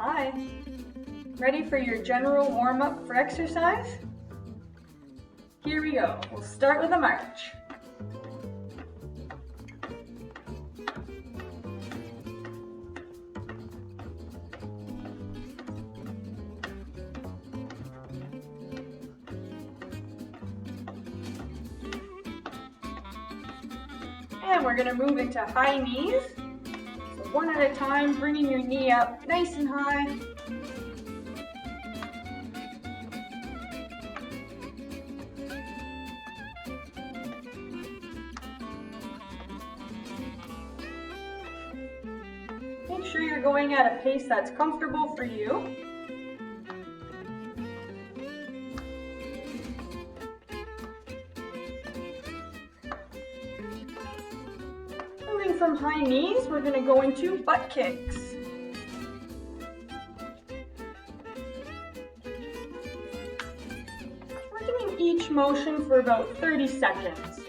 Hi. Ready for your general warm-up for exercise? Here we go. We'll start with a march. And we're going to move into high knees. So one at a time, bringing your knee up nice and high. Make sure you're going at a pace that's comfortable for you. Moving from high knees, we're going to go into butt kicks. We're doing each motion for about 30 seconds.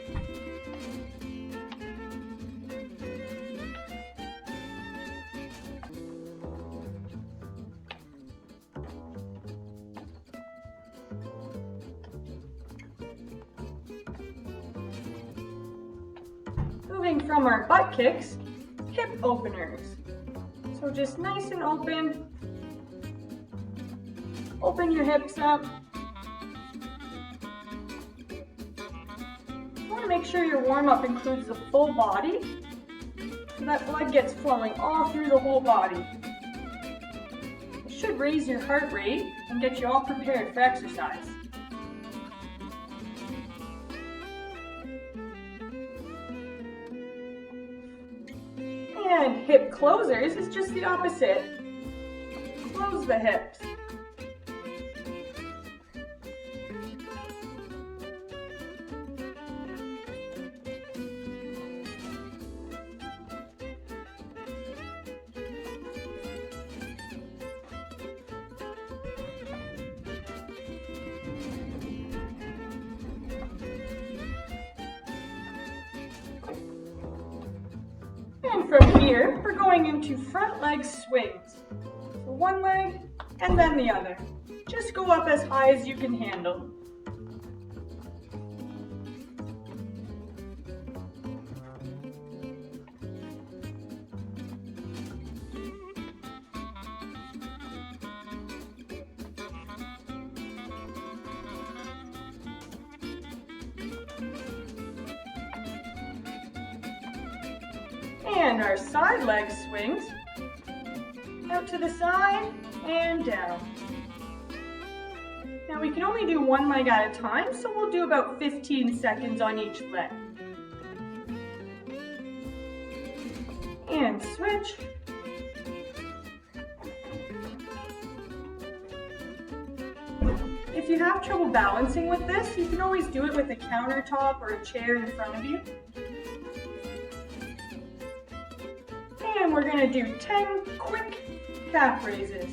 Moving from our butt kicks, hip openers. So just nice and open. Open your hips up. You want to make sure your warm-up includes the full body, so that blood gets flowing all through the whole body. It should raise your heart rate and get you all prepared for exercise. And hip closers is just the opposite. Close the hips. And from here, we're going into front leg swings. So one leg and then the other. Just go up as high as you can handle. And our side leg swings, out to the side and down. Now we can only do one leg at a time, so we'll do about 15 seconds on each leg. And switch. If you have trouble balancing with this, you can always do it with a countertop or a chair in front of you. And we're going to do 10 quick calf raises.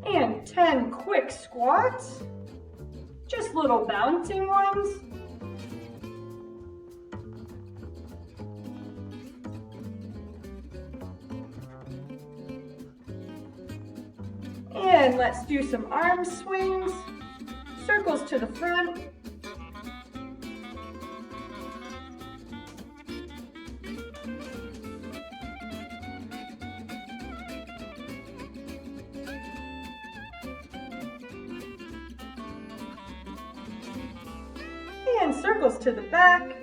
And 10 quick squats, just little bouncing ones. And let's do some arm swings. Circles to the front. And circles to the back.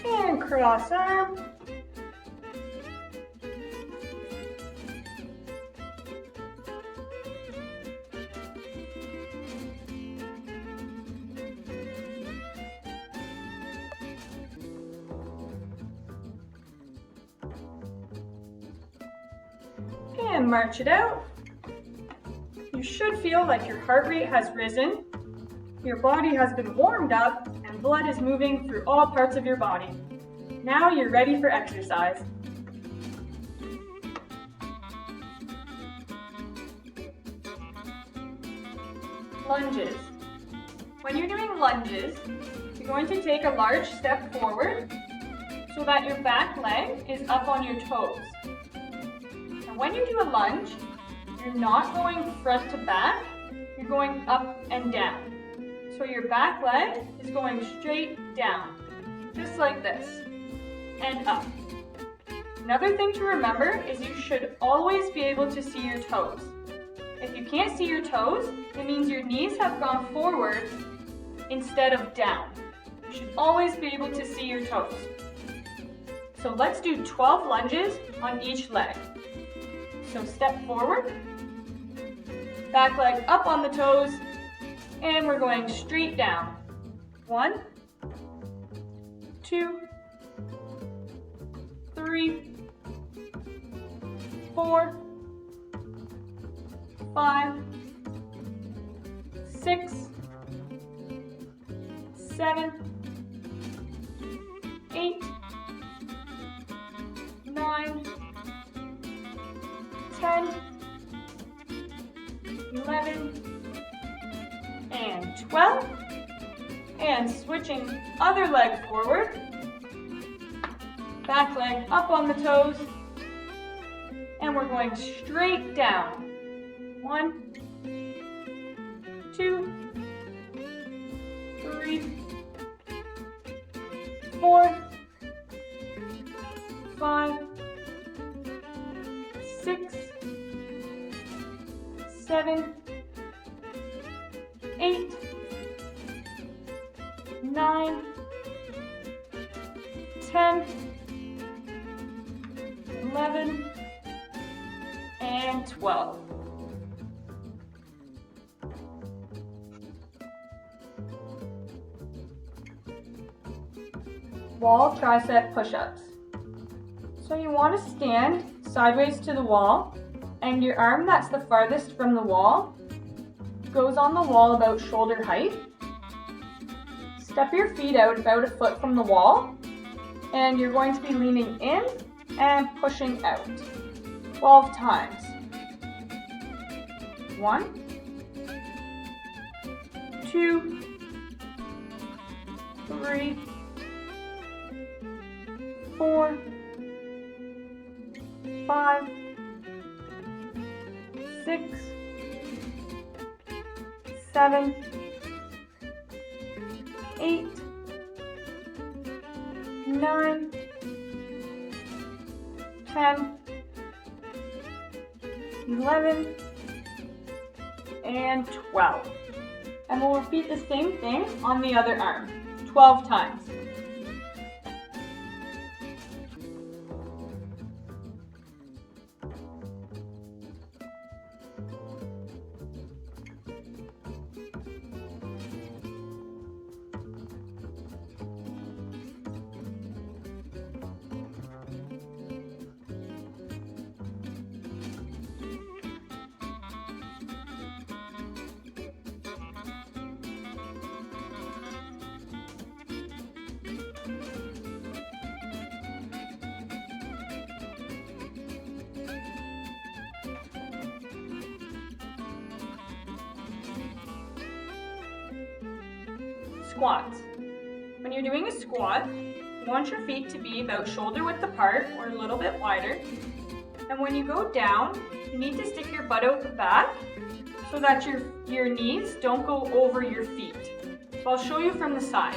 And cross arm. And march it out. You should feel like your heart rate has risen, your body has been warmed up, and blood is moving through all parts of your body. Now you're ready for exercise. Lunges. When you're doing lunges, you're going to take a large step forward so that your back leg is up on your toes. And when you do a lunge, you're not going front to back, you're going up and down. So your back leg is going straight down, just like this, and up. Another thing to remember is you should always be able to see your toes. If you can't see your toes, it means your knees have gone forward instead of down. You should always be able to see your toes. So let's do 12 lunges on each leg. So step forward, back leg up on the toes, and we're going straight down. 1, 2, 3, 4, 5, 6, 7, 8, 9, 10, 11, and 12. And switching other leg forward, back leg up on the toes, and we're going straight down. 1, 2, 3, 4, 5, 6, 7, 8, 9, 10, 11, and 12. Wall tricep push-ups. So you want to stand sideways to the wall, and your arm that's the farthest from the wall goes on the wall about shoulder height. Step your feet out about a foot from the wall, and you're going to be leaning in and pushing out 12 times. 1, 2, 3, 4, 5, 6, 7, 8, 9, 10, 11, and 12. And we'll repeat the same thing on the other arm, 12 times. Squats. When you're doing a squat, you want your feet to be about shoulder width apart or a little bit wider. And when you go down, you need to stick your butt out the back so that your knees don't go over your feet. So I'll show you from the side.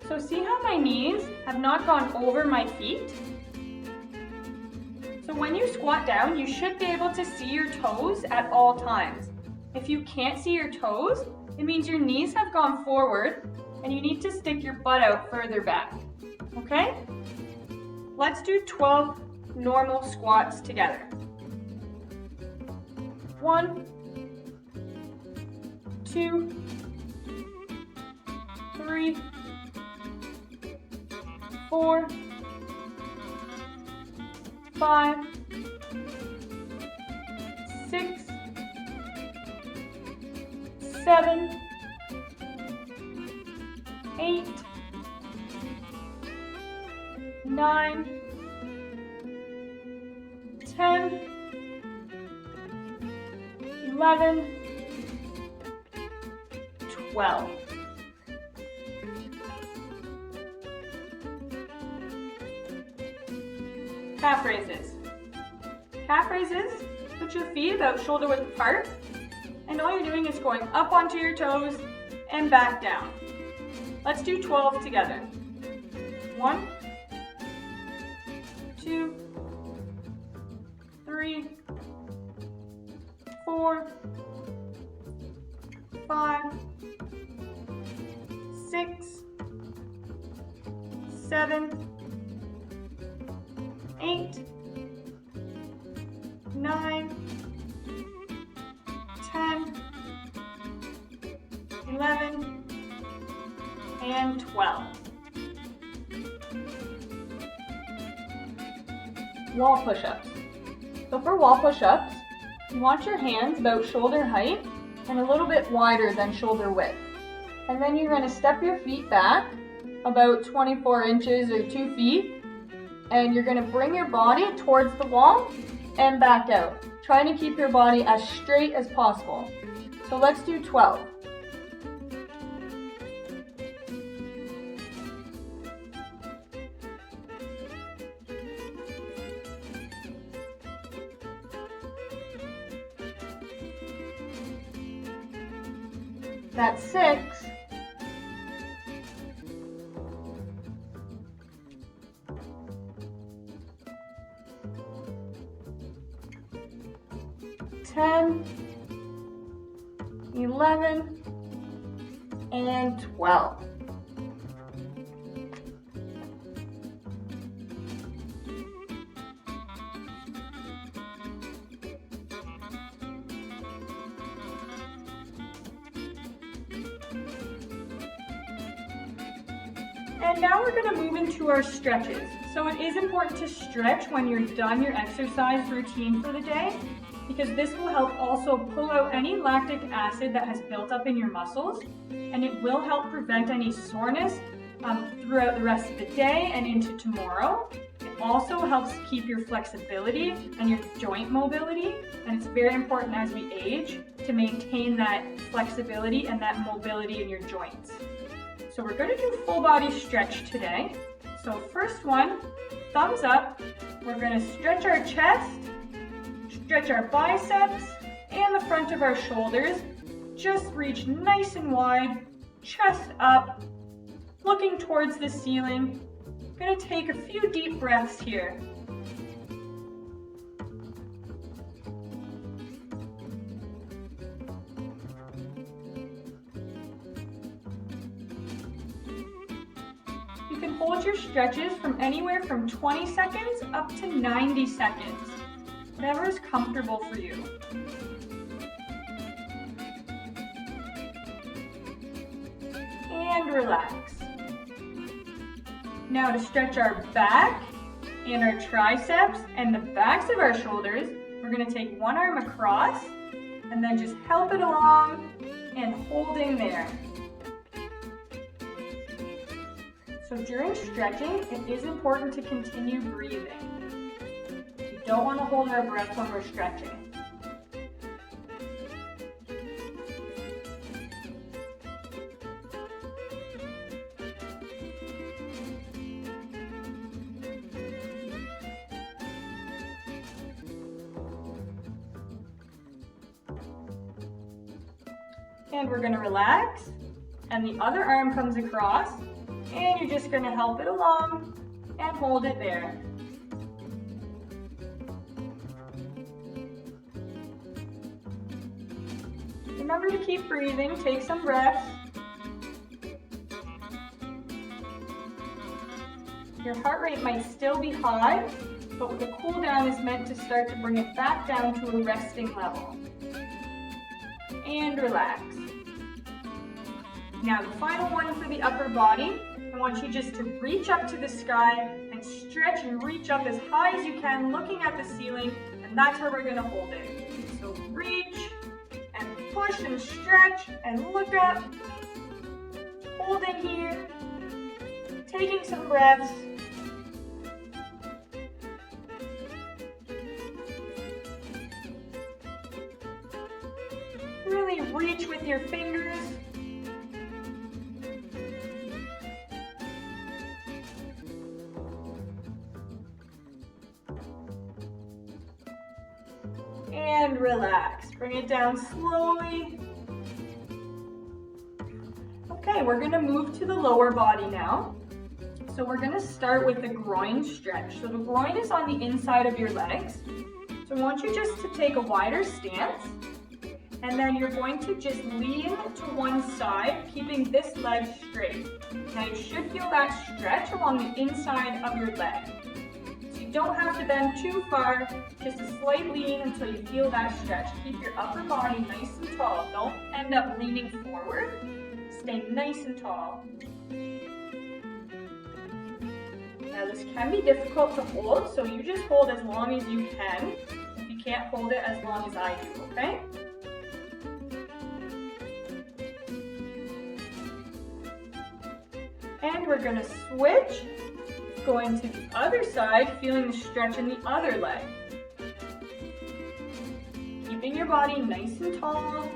So see how my knees have not gone over my feet? So when you squat down, you should be able to see your toes at all times. If you can't see your toes, it means your knees have gone forward and you need to stick your butt out further back. Okay? Let's do 12 normal squats together. 1, 2, 3, 4, 5, 6, 7, 8, 9, 10, 11, 12. Calf raises. Calf raises, put your feet about shoulder width apart, and all you're doing is going up onto your toes and back down. Let's do 12 together. 1, 2, 3, 4, 5, 6, 7, 8, 9, 10, 11, and 12. Wall push-ups. So for wall push-ups, you want your hands about shoulder height and a little bit wider than shoulder width. And then you're going to step your feet back about 24 inches or 2 feet, and you're going to bring your body towards the wall and back out, trying to keep your body as straight as possible. So let's do 12. That's 6. Ten, 11, and 12. And now we're going to move into our stretches. So it is important to stretch when you're done your exercise routine for the day, because this will help also pull out any lactic acid that has built up in your muscles, and it will help prevent any soreness throughout the rest of the day and into tomorrow. It also helps keep your flexibility and your joint mobility, and it's very important as we age to maintain that flexibility and that mobility in your joints. So we're going to do full body stretch today. So first one, thumbs up. We're going to stretch our chest, stretch our biceps and the front of our shoulders. Just reach nice and wide, chest up, looking towards the ceiling. I'm going to take a few deep breaths here. You can hold your stretches from anywhere from 20 seconds up to 90 seconds. Whatever is comfortable for you. And relax. Now to stretch our back and our triceps and the backs of our shoulders, we're going to take one arm across and then just help it along and holding there. So during stretching, it is important to continue breathing. We don't want to hold our breath when we're stretching. And we're going to relax, and the other arm comes across, and you're just going to help it along and hold it there. Remember to keep breathing, take some breaths. Your heart rate might still be high, but the cool down is meant to start to bring it back down to a resting level. And relax. Now the final one for the upper body, I want you just to reach up to the sky and stretch and reach up as high as you can, looking at the ceiling, and that's where we're going to hold it. So reach and push and stretch and look up. Holding here. Taking some breaths. Really reach with your fingers. And relax. Bring it down slowly. Okay, we're going to move to the lower body now. So we're going to start with the groin stretch. So the groin is on the inside of your legs. So I want you just to take a wider stance. And then you're going to just lean to one side, keeping this leg straight. Now you should feel that stretch along the inside of your leg. So you don't have to bend too far, just a slight lean until you feel that stretch. Keep your upper body nice and tall. Don't end up leaning forward. Stay nice and tall. Now this can be difficult to hold, so you just hold as long as you can. If you can't hold it as long as I do, okay? And we're going to switch, going to the other side, feeling the stretch in the other leg. Keeping your body nice and tall.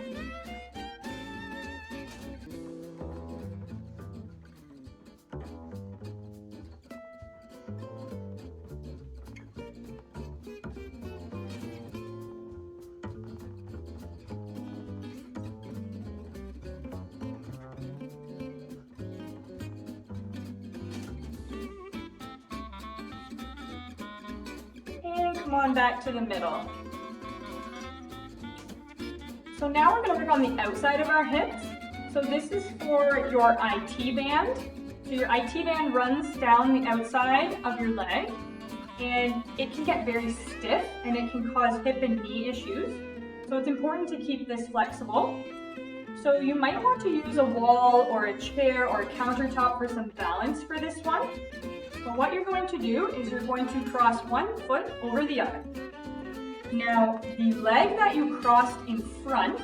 Come on back to the middle. So now we're going to work on the outside of our hips. So this is for your IT band. So your IT band runs down the outside of your leg, and it can get very stiff and it can cause hip and knee issues. So it's important to keep this flexible. So you might want to use a wall or a chair or a countertop for some balance for this one. But what you're going to do is you're going to cross one foot over the other. Now, the leg that you crossed in front,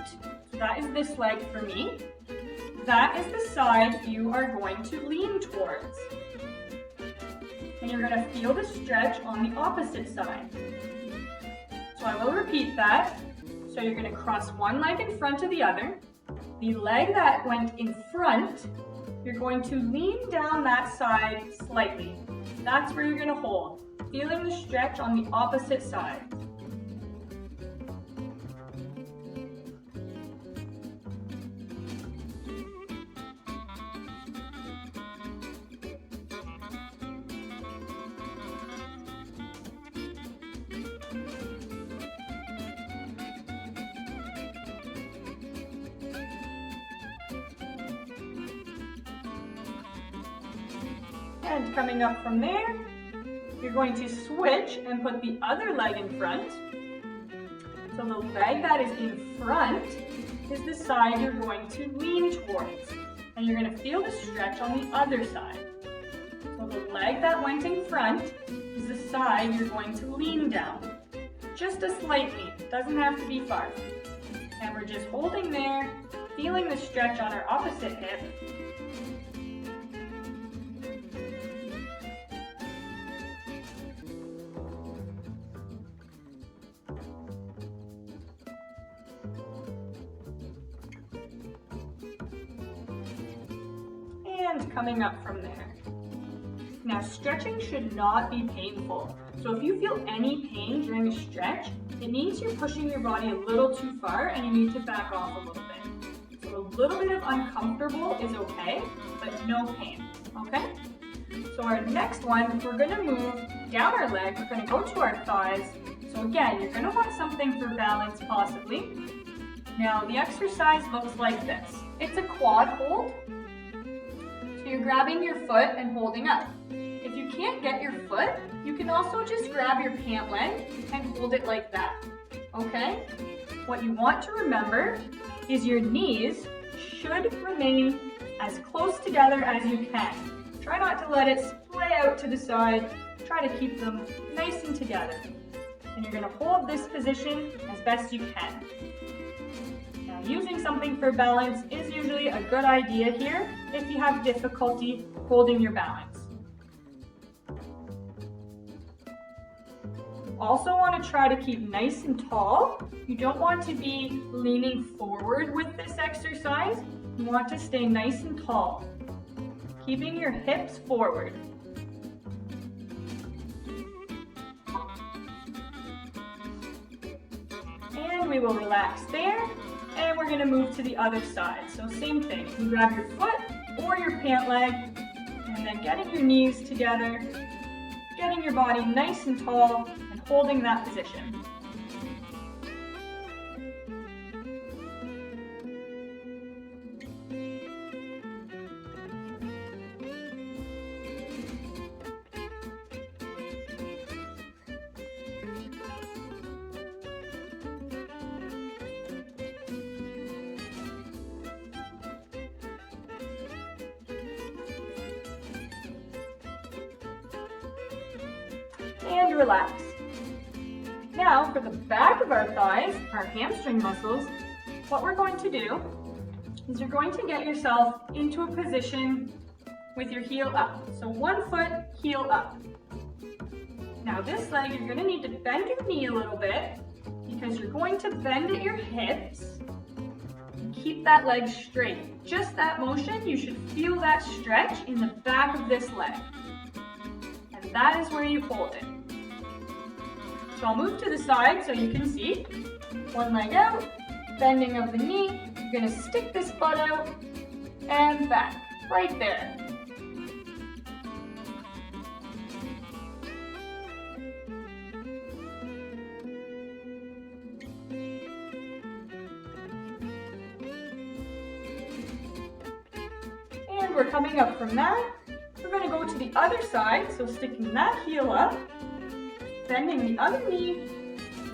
so that is this leg for me, that is the side you are going to lean towards. And you're going to feel the stretch on the opposite side. So I will repeat that. So you're going to cross one leg in front of the other. The leg that went in front, you're going to lean down that side slightly. That's where you're going to hold, feeling the stretch on the opposite side. And coming up from there, you're going to switch and put the other leg in front. So the leg that is in front is the side you're going to lean towards. And you're going to feel the stretch on the other side. So the leg that went in front is the side you're going to lean down. Just a slight lean, doesn't have to be far. And we're just holding there, feeling the stretch on our opposite hip. And coming up from there. Now stretching should not be painful. So if you feel any pain during a stretch, it means you're pushing your body a little too far and you need to back off a little bit. So a little bit of uncomfortable is okay, but no pain, okay? So our next one, we're gonna move down our leg, we're gonna go to our thighs. So again, you're gonna want something for balance possibly. Now the exercise looks like this. It's a quad hold. So you're grabbing your foot and holding up. If you can't get your foot, you can also just grab your pant leg and hold it like that, okay? What you want to remember is your knees should remain as close together as you can. Try not to let it splay out to the side. Try to keep them nice and together. And you're gonna hold this position as best you can. Now Using something for balance is usually a good idea here if you have difficulty holding your balance. Also want to try to keep nice and tall. You don't want to be leaning forward with this exercise. You want to stay nice and tall, keeping your hips forward. And we will relax there, and we're going to move to the other side. So same thing, you grab your foot or your pant leg, and then getting your knees together, getting your body nice and tall, and holding that position. And relax. Now for the back of our thighs, our hamstring muscles, what we're going to do is you're going to get yourself into a position with your heel up. So one foot, heel up. Now this leg, you're going to need to bend your knee a little bit because you're going to bend at your hips and keep that leg straight. Just that motion, you should feel that stretch in the back of this leg. And that is where you hold it. So I'll move to the side so you can see. One leg out, bending of the knee. You're going to stick this butt out and back, right there. And we're coming up from that. We're going to go to the other side, so sticking that heel up, bending the other knee,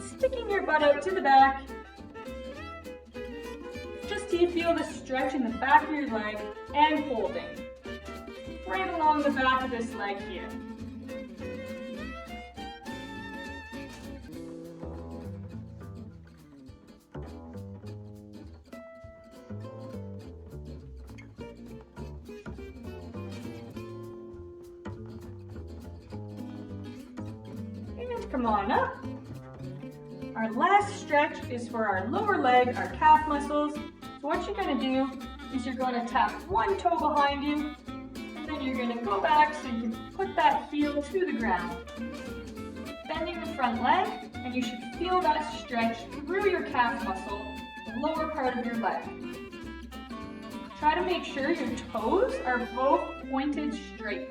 sticking your butt out to the back, just till you feel the stretch in the back of your leg, and holding, right along the back of this leg here. Come on up. Our last stretch is for our lower leg, our calf muscles. So what you're going to do is you're going to tap one toe behind you, and then you're going to go back so you can put that heel to the ground. Bending the front leg, and you should feel that stretch through your calf muscle, the lower part of your leg. Try to make sure your toes are both pointed straight.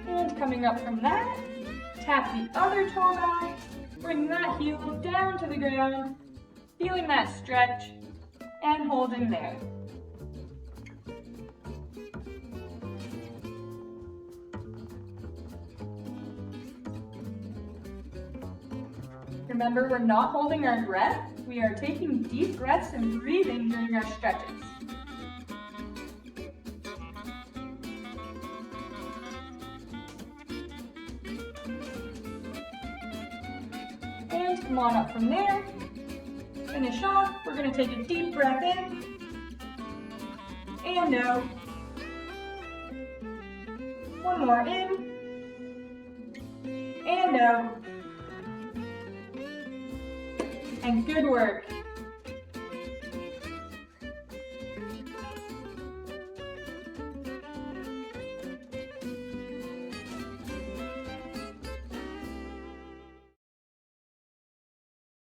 And coming up from that, tap the other toe back, bring that heel down to the ground, feeling that stretch, and holding there. Remember, we're not holding our breath. We are taking deep breaths and breathing during our stretches. And come on up from there. Finish off. We're going to take a deep breath in and out. One more in and out. And good work.